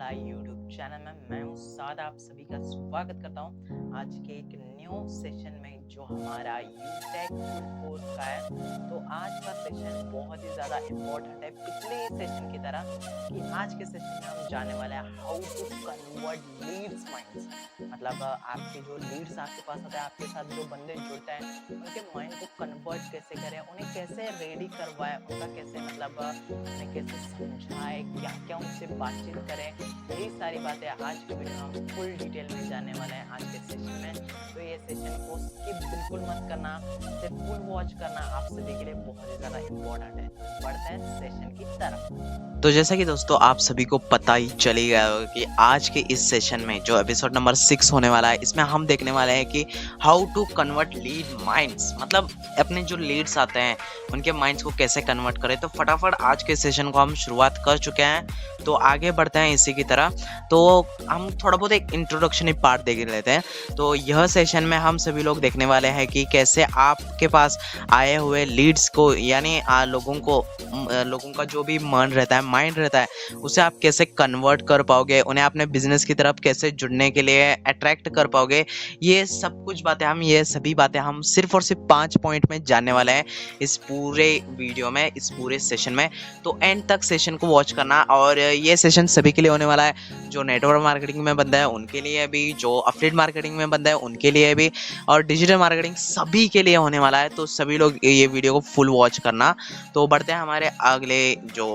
हमारा YouTube channel में मैं हूँ साद, आप सभी का स्वागत करता हूँ आज के एक न्यू सेशन में जो हमारा यूटेक कोर्स का है। तो आज का सेशन बहुत ही ज़्यादा इम्पोर्टेंट है पिछले सेशन की तरह कि आज के सेशन में हम जाने वाले हैं how to convert leads minds. मतलब आपके जो लीड्स आपके पास होते हैं, आपके साथ जो बंदे जुड़ते हैं, उनके माइंड को कन्वर्ट कैसे करें, उन्हें कैसे रेडी करवाएं, उनका कैसे उन्हें कैसे समझाएं, क्या क्या उनसे बातचीत करें। यही सारी बातें आज के वीडियो में हम फुल डिटेल में जानने वाले हैं आज के सेशन में। तो ये सेशन को स्किप बिल्कुल मत करना, इसे फुल वॉच करना आप सभी के लिए बहुत ही ज़्यादा इम्पोर्टेंट है। बढ़ते हैं सेशन की तरफ। तो जैसा कि दोस्तों आप सभी को पता ही चली गया होगा कि आज के इस सेशन में जो एपिसोड नंबर 6 होने वाला है, इसमें हम देखने वाले हैं कि how to convert lead minds. मतलब अपने जो लीड्स आते हैं उनके माइंड्स को कैसे कन्वर्ट करें। तो फटाफट आज के सेशन को हम शुरुआत कर चुके हैं, तो आगे बढ़ते हैं इसी की तरह। तो हम थोड़ा बहुत एक इंट्रोडक्शन पार्ट देख लेते हैं। तो यह सेशन में हम सभी लोग देखने वाले हैं कि कैसे आपके पास आए हुए लीड्स को, यानी लोगों का जो भी मन रहता है, माइंड रहता है, उसे आप कैसे कन्वर्ट कर पाओगे, उन्हें अपने बिजनेस की तरफ कैसे जुड़ने के लिए अट्रैक्ट कर पाओगे। ये सभी बातें हम सिर्फ और सिर्फ 5 पॉइंट में जानने वाले हैं इस पूरे वीडियो में, इस पूरे सेशन में। तो एंड तक सेशन को वॉच करना। और ये सेशन सभी के लिए होने वाला है, जो नेटवर्क मार्केटिंग में बंदा है उनके लिए भी, जो अफिलिएट मार्केटिंग में बंदा है उनके लिए भी, और डिजिटल मार्केटिंग सभी के लिए होने वाला है। तो सभी लोग ये वीडियो को फुल वॉच करना। तो बढ़ते हैं हमारे अगले जो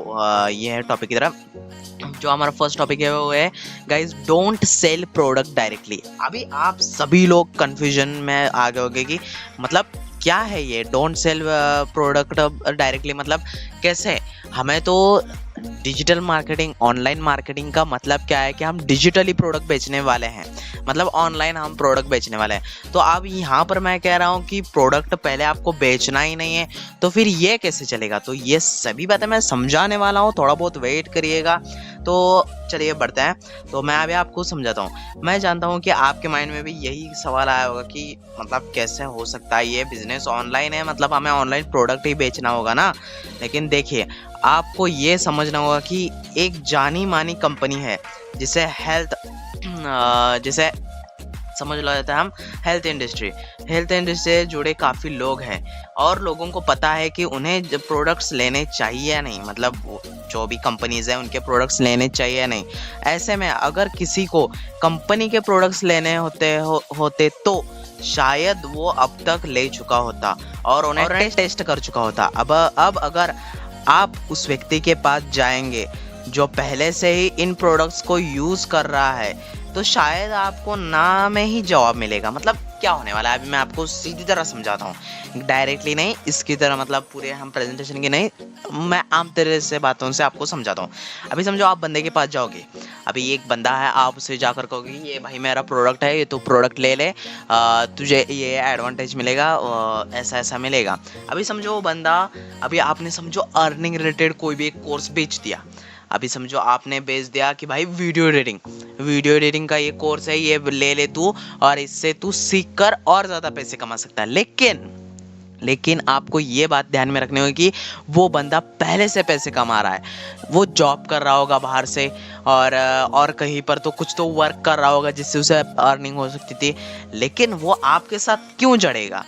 ये है टॉपिक की तरफ। जो हमारा फर्स्ट टॉपिक है वो है guys, don't sell product directly. अभी आप सभी लोग कंफ्यूजन में आ गए होंगे कि मतलब क्या है ये डोंट सेल प्रोडक्ट डायरेक्टली, मतलब कैसे। हमें तो डिजिटल मार्केटिंग, ऑनलाइन मार्केटिंग का मतलब क्या है कि हम डिजिटली प्रोडक्ट बेचने वाले हैं, मतलब ऑनलाइन हम प्रोडक्ट बेचने वाले हैं। तो अब यहाँ पर मैं कह रहा हूँ कि प्रोडक्ट पहले आपको बेचना ही नहीं है, तो फिर ये कैसे चलेगा। तो ये सभी बातें मैं समझाने वाला हूँ, थोड़ा बहुत वेट करिएगा। तो चलिए बढ़ते हैं। तो मैं अभी आपको समझाता हूँ। मैं जानता हूँ कि आपके माइंड में भी यही सवाल आया होगा कि मतलब कैसे हो सकता है, ये बिजनेस ऑनलाइन है, मतलब हमें ऑनलाइन प्रोडक्ट ही बेचना होगा ना। लेकिन देखिए, आपको ये समझना होगा कि एक जानी मानी कंपनी है जिसे समझ लो जाता है हम हेल्थ इंडस्ट्री से जुड़े काफ़ी लोग हैं, और लोगों को पता है कि उन्हें प्रोडक्ट्स लेने चाहिए या नहीं, मतलब जो भी कंपनीज हैं उनके प्रोडक्ट्स लेने चाहिए या नहीं। ऐसे में अगर किसी को कंपनी के प्रोडक्ट्स लेने होते तो शायद वो अब तक ले चुका होता और उन्हें टेस्ट कर चुका होता। अब अगर आप उस व्यक्ति के पास जाएंगे जो पहले से ही इन प्रोडक्ट्स को यूज़ कर रहा है, तो शायद आपको ना में ही जवाब मिलेगा। मतलब क्या होने वाला है अभी मैं आपको सीधी तरह समझाता हूँ, डायरेक्टली नहीं, इसकी तरह, मतलब पूरे हम प्रेजेंटेशन की नहीं, मैं आम तरह से बातों से आपको समझाता हूँ। अभी समझो आप बंदे के पास जाओगे, अभी एक बंदा है, आप उसे जाकर कहोगे ये भाई मेरा प्रोडक्ट है, ये तो प्रोडक्ट ले ले, तुझे ये एडवांटेज मिलेगा, ऐसा ऐसा मिलेगा। अभी समझो वो बंदा, अभी आपने समझो अर्निंग रिलेटेड कोई भी एक कोर्स बेच दिया। अभी समझो आपने बेच दिया कि भाई वीडियो एडिटिंग का ये कोर्स है, ये ले ले तू, और इससे तू सीख कर और ज़्यादा पैसे कमा सकता है। लेकिन आपको ये बात ध्यान में रखनी होगी कि वो बंदा पहले से पैसे कमा रहा है, वो जॉब कर रहा होगा बाहर से, और कहीं पर तो कुछ तो वर्क कर रहा होगा जिससे उसे अर्निंग हो सकती थी। लेकिन वो आपके साथ क्यों जड़ेगा?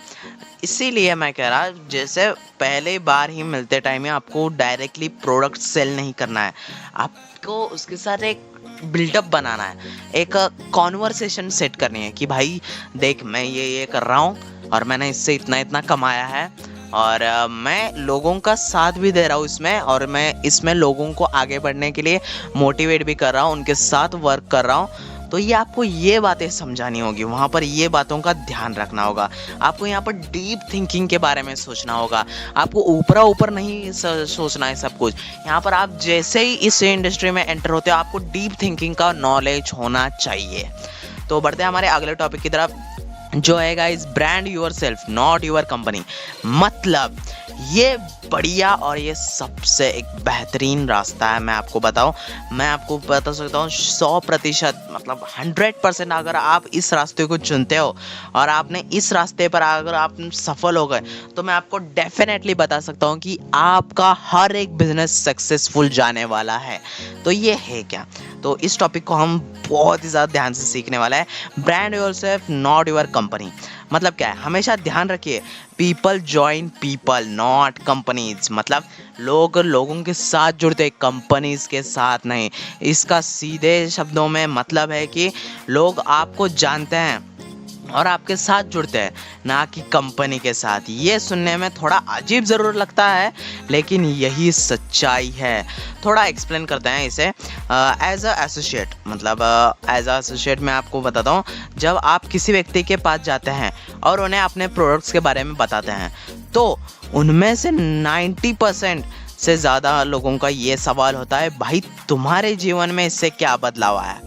इसीलिए मैं कह रहा, जैसे पहले बार ही मिलते टाइम में आपको डायरेक्टली प्रोडक्ट सेल नहीं करना है, आपको उसके साथ एक बिल्डअप बनाना है, एक कॉन्वर्सेशन सेट करनी है कि भाई देख, मैं ये कर रहा हूँ और मैंने इससे इतना इतना कमाया है, और मैं लोगों का साथ भी दे रहा हूँ इसमें, और मैं इसमें लोगों को आगे बढ़ने के लिए मोटिवेट भी कर रहा हूँ, उनके साथ वर्क कर रहा हूँ। तो ये आपको ये बातें समझानी होगी, वहाँ पर ये बातों का ध्यान रखना होगा। आपको यहाँ पर डीप थिंकिंग के बारे में सोचना होगा, आपको ऊपर नहीं सोचना है सब कुछ। यहाँ पर आप जैसे ही इस इंडस्ट्री में एंटर होते हो, आपको डीप थिंकिंग का नॉलेज होना चाहिए। तो बढ़ते हैं हमारे अगले टॉपिक की तरफ, जो है guys, brand your self not your company. मतलब ये बढ़िया और ये सबसे एक बेहतरीन रास्ता है। मैं आपको बताऊं, मैं आपको बता सकता हूँ 100% मतलब 100% अगर आप इस रास्ते को चुनते हो और आपने इस रास्ते पर अगर आप सफल हो गए, तो मैं आपको डेफिनेटली बता सकता हूँ कि आपका हर एक बिजनेस सक्सेसफुल जाने वाला है। तो ये है क्या, तो इस टॉपिक को हम बहुत ही ज़्यादा ध्यान से सीखने वाला है। Brand yourself not your company. मतलब क्या है, हमेशा ध्यान रखिए, people join people not companies. मतलब लोग लोगों के साथ जुड़ते, कंपनीज के साथ नहीं। इसका सीधे शब्दों में मतलब है कि लोग आपको जानते हैं और आपके साथ जुड़ते हैं, ना कि कंपनी के साथ। ये सुनने में थोड़ा अजीब ज़रूर लगता है, लेकिन यही सच्चाई है। थोड़ा एक्सप्लेन करते हैं इसे। एज अ एसोसिएट, मतलब एज अ एसोसिएट मैं आपको बताता हूँ, जब आप किसी व्यक्ति के पास जाते हैं और उन्हें अपने प्रोडक्ट्स के बारे में बताते हैं, तो उनमें से 90% से ज़्यादा लोगों का ये सवाल होता है, भाई तुम्हारे जीवन में इससे क्या बदलाव आया,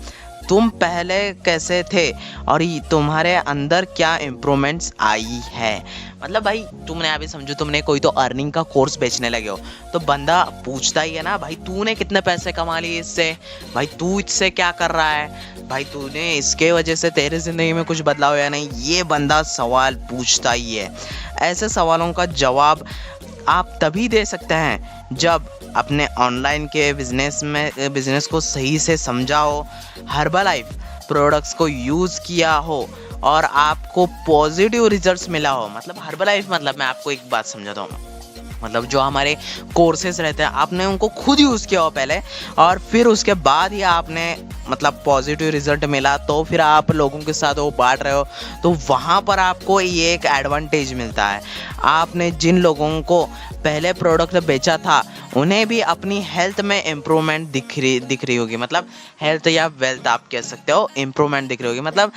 तुम पहले कैसे थे और तुम्हारे अंदर क्या इम्प्रूवमेंट्स आई है। मतलब भाई तुमने अभी समझो, तुमने कोई तो अर्निंग का कोर्स बेचने लगे हो, तो बंदा पूछता ही है ना, भाई तूने कितने पैसे कमा लिए इससे, भाई तू इससे क्या कर रहा है, भाई तूने इसके वजह से तेरे ज़िंदगी में कुछ बदलाव या नहीं। ये बंदा सवाल पूछता ही है। ऐसे सवालों का जवाब आप तभी दे सकते हैं जब अपने ऑनलाइन के बिजनेस को सही से समझा हो, हर्बलाइफ प्रोडक्ट्स को यूज़ किया हो और आपको पॉजिटिव रिजल्ट्स मिला हो। मतलब हर्बलाइफ मतलब मैं आपको एक बात समझाता हूँ, मतलब जो हमारे कोर्सेज रहते हैं, आपने उनको खुद यूज़ किया हो पहले और फिर उसके बाद ही आपने मतलब पॉजिटिव रिजल्ट मिला, तो फिर आप लोगों के साथ वो बांट रहे हो, तो वहाँ पर आपको ये एक एडवांटेज मिलता है। आपने जिन लोगों को पहले प्रोडक्ट बेचा था, उन्हें भी अपनी हेल्थ में इम्प्रूवमेंट दिख रही होगी। मतलब हेल्थ या वेल्थ आप कह सकते हो, इम्प्रूवमेंट दिख रही होगी। मतलब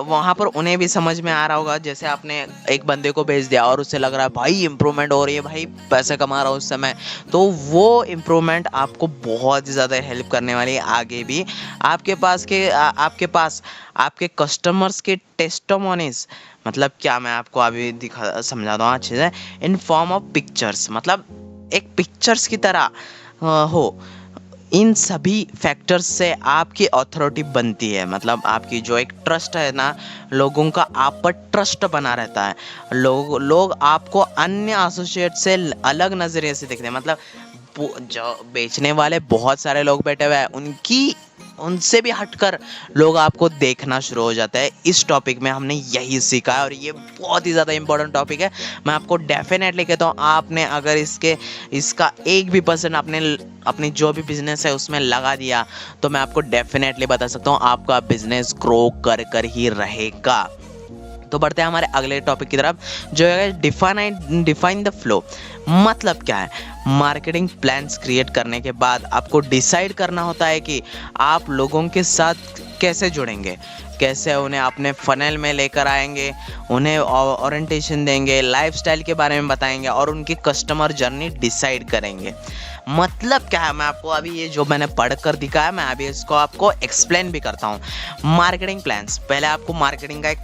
वहाँ पर उन्हें भी समझ में आ रहा होगा, जैसे आपने एक बंदे को बेच दिया और उससे लग रहा है भाई इम्प्रूवमेंट हो रही है, भाई पैसे कमा रहा हूँ उस समय, तो वो इम्प्रूवमेंट आपको बहुत ज़्यादा हेल्प करने वाली है आगे भी। आपके पास आपके कस्टमर्स के टेस्टिमोनीज, मतलब क्या, मैं आपको अभी समझाता हूँ अच्छे से, इन फॉर्म ऑफ पिक्चर्स, मतलब एक पिक्चर्स की तरह हो। इन सभी फैक्टर्स से आपकी अथॉरिटी बनती है। मतलब आपकी जो एक ट्रस्ट है ना, लोगों का आप पर ट्रस्ट बना रहता है। लोग आपको अन्य एसोसिएट से अलग नज़रिए से देखते हैं। मतलब जो बेचने वाले बहुत सारे लोग बैठे हुए हैं, उनसे भी हटकर लोग आपको देखना शुरू हो जाता है। इस टॉपिक में हमने यही सीखा है और ये बहुत ही ज़्यादा इम्पोर्टेंट टॉपिक है। मैं आपको डेफिनेटली कहता हूँ, आपने अगर इसका 1% आपने अपनी जो भी बिजनेस है उसमें लगा दिया, तो मैं आपको डेफिनेटली बता सकता हूँ आपका बिजनेस ग्रो कर ही रहेगा। तो बढ़ते हैं हमारे अगले टॉपिक की तरफ, जो है डिफाइन द फ्लो। मतलब क्या है, मार्केटिंग प्लान्स क्रिएट करने के बाद आपको डिसाइड करना होता है कि आप लोगों के साथ कैसे जुड़ेंगे, कैसे उन्हें अपने फनल में लेकर आएंगे, उन्हें ओरिएंटेशन देंगे, लाइफस्टाइल के बारे में बताएंगे और उनकी कस्टमर जर्नी डिसाइड करेंगे। मतलब क्या है, मैं आपको अभी ये जो मैंने पढ़ कर दिखाया, मैं अभी इसको आपको एक्सप्लेन भी करता हूँ। मार्केटिंग प्लान्स, पहले आपको मार्केटिंग का एक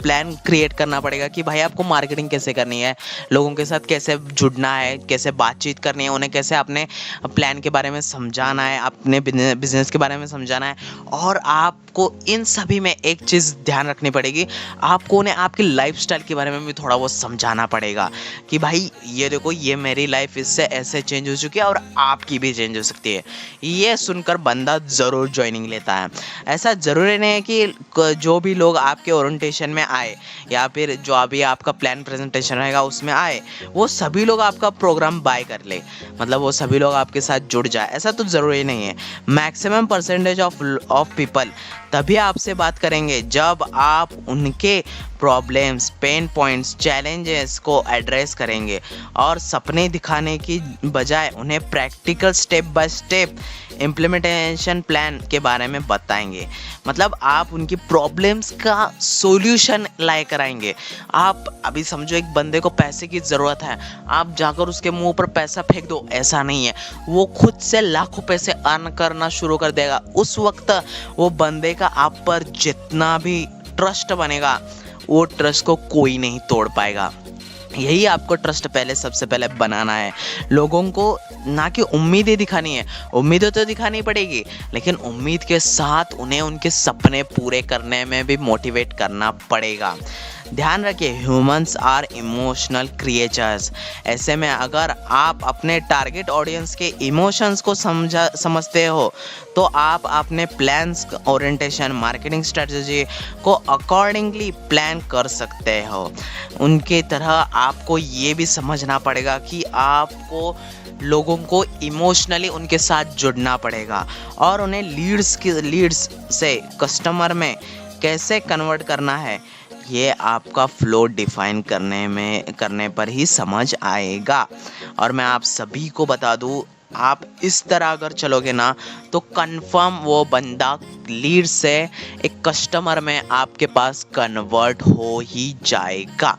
प्लान क्रिएट करना पड़ेगा कि भाई आपको मार्केटिंग कैसे करनी है, लोगों के साथ कैसे जुड़ना है, कैसे बातचीत करनी है, उन्हें कैसे अपने प्लान के बारे में समझाना है, अपने बिजनेस के बारे में समझाना है। और आपको इन सभी में एक चीज़ ध्यान रखनी पड़ेगी, आपको उन्हें आपकी लाइफस्टाइल के बारे में भी थोड़ा वो समझाना पड़ेगा कि भाई ये देखो, ये मेरी लाइफ इससे ऐसे चेंज हो चुकी है और आपकी भी चेंज हो सकती है। ये सुनकर बंदा ज़रूर ज्वाइनिंग लेता है। ऐसा ज़रूरी नहीं है कि जो भी लोग आपके ओरिएंटेशन में आए या फिर जो अभी आपका प्लान प्रेजेंटेशन रहेगा उसमें आए, वो सभी लोग आपका प्रोग्राम बाय कर ले, मतलब वो सभी लोग आपके साथ जुड़ जाए, ऐसा तो ज़रूरी नहीं है। मैक्सिमम परसेंटेज ऑफ पीपल तभी आपसे बात करेंगे जब आप उनके प्रॉब्लम्स, पेन पॉइंट्स, चैलेंजेस को एड्रेस करेंगे और सपने दिखाने की बजाय उन्हें practical step by step implementation plan के बारे में बताएंगे। मतलब आप उनकी प्रॉब्लम्स का सॉल्यूशन लाए कराएंगे। आप अभी समझो एक बंदे को पैसे की ज़रूरत है, आप जाकर उसके मुंह पर पैसा फेंक दो, ऐसा नहीं है। वो खुद से लाखों पैसे अर्न करना शुरू कर देगा। उस वक्त वो बंदे का आप पर जितना भी ट्रस्ट बनेगा, वो ट्रस्ट को कोई नहीं तोड़ पाएगा। यही आपको ट्रस्ट पहले सबसे पहले बनाना है। लोगों को ना कि उम्मीदें दिखानी है, उम्मीदें तो दिखानी पड़ेगी, लेकिन उम्मीद के साथ उन्हें उनके सपने पूरे करने में भी मोटिवेट करना पड़ेगा। ध्यान रखिए, ह्यूमंस आर इमोशनल क्रिएचर्स। ऐसे में अगर आप अपने टारगेट ऑडियंस के इमोशंस को समझते हो तो आप अपने प्लान्स, ओरिएंटेशन, मार्केटिंग स्ट्रेटजी को अकॉर्डिंगली प्लान कर सकते हो। उनके तरह आपको ये भी समझना पड़ेगा कि आपको लोगों को इमोशनली उनके साथ जुड़ना पड़ेगा और उन्हें लीड्स से कस्टमर में कैसे कन्वर्ट करना है, ये आपका फ्लो डिफाइन करने पर ही समझ आएगा। और मैं आप सभी को बता दूं, आप इस तरह अगर चलोगे ना तो कंफर्म वो बंदा लीड से एक कस्टमर में आपके पास कन्वर्ट हो ही जाएगा।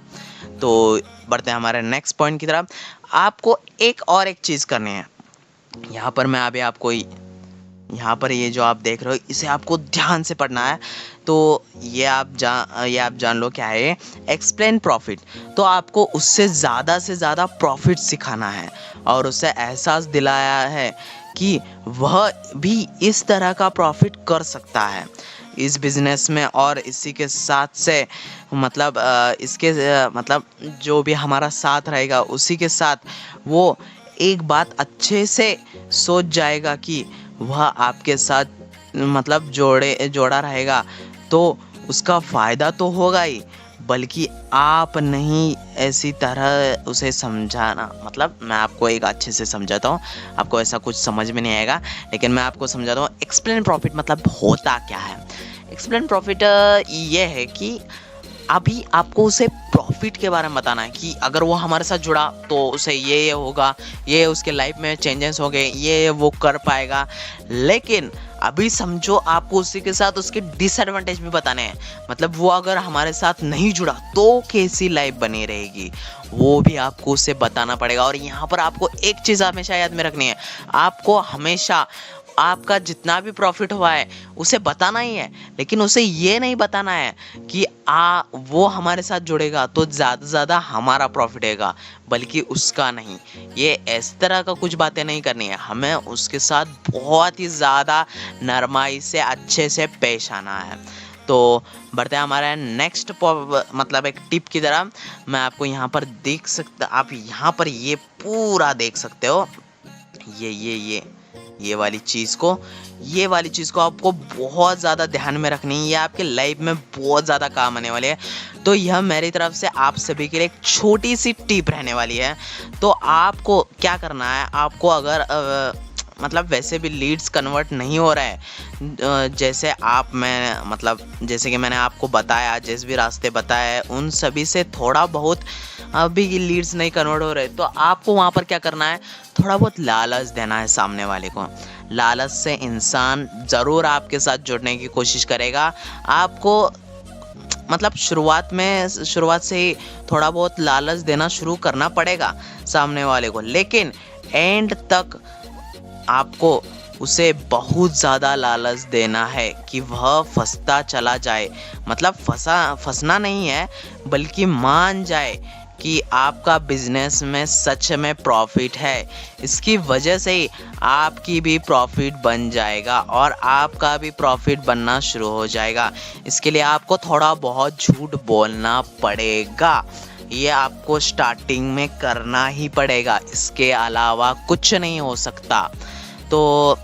तो बढ़ते हैं हमारे नेक्स्ट पॉइंट की तरफ। आपको एक चीज़ करनी है। यहाँ पर मैं अभी आपको यहाँ पर ये जो आप देख रहे हो इसे आपको ध्यान से पढ़ना है। तो ये आप जान लो क्या है, एक्सप्लेन प्रॉफिट। तो आपको उससे ज़्यादा प्रॉफिट सिखाना है और उसे एहसास दिलाया है कि वह भी इस तरह का प्रॉफिट कर सकता है इस बिज़नेस में। और इसी के साथ से मतलब मतलब जो भी हमारा साथ रहेगा उसी के साथ वो एक बात अच्छे से सोच जाएगा कि वह आपके साथ मतलब जोड़ा रहेगा, तो उसका फ़ायदा तो होगा ही, बल्कि आप नहीं ऐसी तरह उसे समझाना। मतलब मैं आपको एक अच्छे से समझाता हूँ, आपको ऐसा कुछ समझ में नहीं आएगा, लेकिन मैं आपको समझाता हूँ। एक्सप्लेन प्रॉफिट मतलब होता क्या है। एक्सप्लेन प्रॉफिट ये है कि अभी आपको उसे प्रॉफिट के बारे में बताना है कि अगर वो हमारे साथ जुड़ा तो उसे ये होगा, ये उसके लाइफ में चेंजेस हो गए, ये वो कर पाएगा। लेकिन अभी समझो आपको उसी के साथ उसके डिसएडवांटेज भी बताने हैं। मतलब वो अगर हमारे साथ नहीं जुड़ा तो कैसी लाइफ बनी रहेगी, वो भी आपको उसे बताना पड़ेगा। और यहाँ पर आपको एक चीज़ हमेशा याद में रखनी है, आपको हमेशा आपका जितना भी प्रॉफिट हुआ है उसे बताना ही है, लेकिन उसे ये नहीं बताना है कि वो हमारे साथ जुड़ेगा तो ज़्यादा हमारा प्रॉफिट होगा, बल्कि उसका नहीं। ये इस तरह का कुछ बातें नहीं करनी है, हमें उसके साथ बहुत ही ज़्यादा नरमाई से अच्छे से पेश आना है। तो बढ़ते हैं हमारे नेक्स्ट मतलब एक टिप की तरह। मैं आपको यहाँ पर आप यहाँ पर ये पूरा देख सकते हो। ये वाली चीज़ को आपको बहुत ज़्यादा ध्यान में रखनी है, ये आपके लाइफ में बहुत ज़्यादा काम आने वाली है। तो यह मेरी तरफ से आप सभी के लिए एक छोटी सी टिप रहने वाली है। तो आपको क्या करना है, आपको अगर मतलब वैसे भी लीड्स कन्वर्ट नहीं हो रहा है, जैसे कि मैंने आपको बताया, जिस भी रास्ते बताए उन सभी से थोड़ा बहुत अभी लीड्स नहीं कन्वर्ट हो रहे, तो आपको वहाँ पर क्या करना है, थोड़ा बहुत लालच देना है सामने वाले को। लालच से इंसान ज़रूर आपके साथ जुड़ने की कोशिश करेगा। आपको मतलब शुरुआत से ही थोड़ा बहुत लालच देना शुरू करना पड़ेगा सामने वाले को, लेकिन एंड तक आपको उसे बहुत ज़्यादा लालच देना है कि वह फंसता चला जाए। मतलब फंसना नहीं है, बल्कि मान जाए कि आपका बिजनेस में सच में प्रॉफिट है। इसकी वजह से ही आपकी भी प्रॉफिट बन जाएगा और आपका भी प्रॉफिट बनना शुरू हो जाएगा। इसके लिए आपको थोड़ा बहुत झूठ बोलना पड़ेगा, ये आपको स्टार्टिंग में करना ही पड़ेगा, इसके अलावा कुछ नहीं हो सकता। तो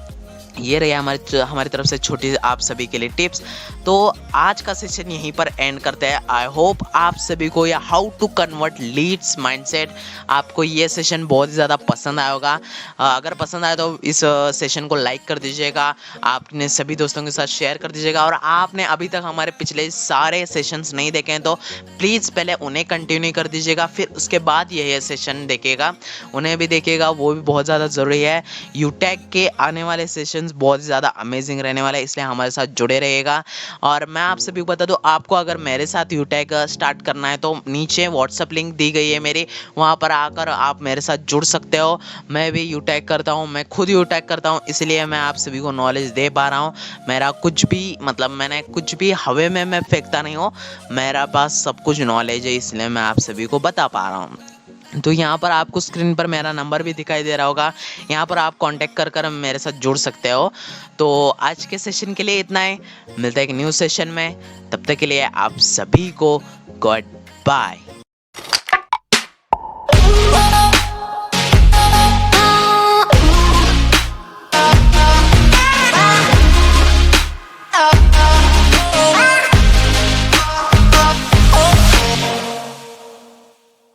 ये रही हमारी तरफ से छोटी आप सभी के लिए टिप्स। तो आज का सेशन यहीं पर एंड करते हैं। आई होप आप सभी को या how to convert leads mindset, आपको ये सेशन बहुत ही ज़्यादा पसंद आया होगा। अगर पसंद आया तो इस सेशन को लाइक कर दीजिएगा, आपने सभी दोस्तों के साथ शेयर कर दीजिएगा। और आपने अभी तक हमारे पिछले सारे सेशंस नहीं देखे हैं तो प्लीज़ पहले उन्हें कंटिन्यू कर दीजिएगा, फिर उसके बाद यह सेशन देखिएगा, उन्हें भी देखिएगा, वो भी बहुत ज़्यादा ज़रूरी है। यूटेक के आने वाले सेशन सेशंस बहुत ही ज़्यादा अमेजिंग रहने वाला है, इसलिए हमारे साथ जुड़े रहिएगा। और मैं आप सभी को बता दूँ, आपको अगर मेरे साथ यूटेक स्टार्ट करना है तो नीचे व्हाट्सअप लिंक दी गई है मेरी, वहाँ पर आकर आप मेरे साथ जुड़ सकते हो। मैं भी यूटेक करता हूँ, मैं खुद यूटेक करता हूँ, इसलिए मैं आप सभी को नॉलेज दे पा रहा हूँ। मेरा कुछ भी मतलब मैंने कुछ भी हवा में मैं फेंकता नहीं हूँ, मेरा पास सब कुछ नॉलेज है, इसलिए मैं आप सभी को बता पा रहा हूँ। तो यहाँ पर आपको स्क्रीन पर मेरा नंबर भी दिखाई दे रहा होगा, यहाँ पर आप कांटेक्ट कर कर मेरे साथ जुड़ सकते हो। तो आज के सेशन के लिए इतना ही, मिलता है एक न्यू सेशन में, तब तक के लिए आप सभी को गुड बाय।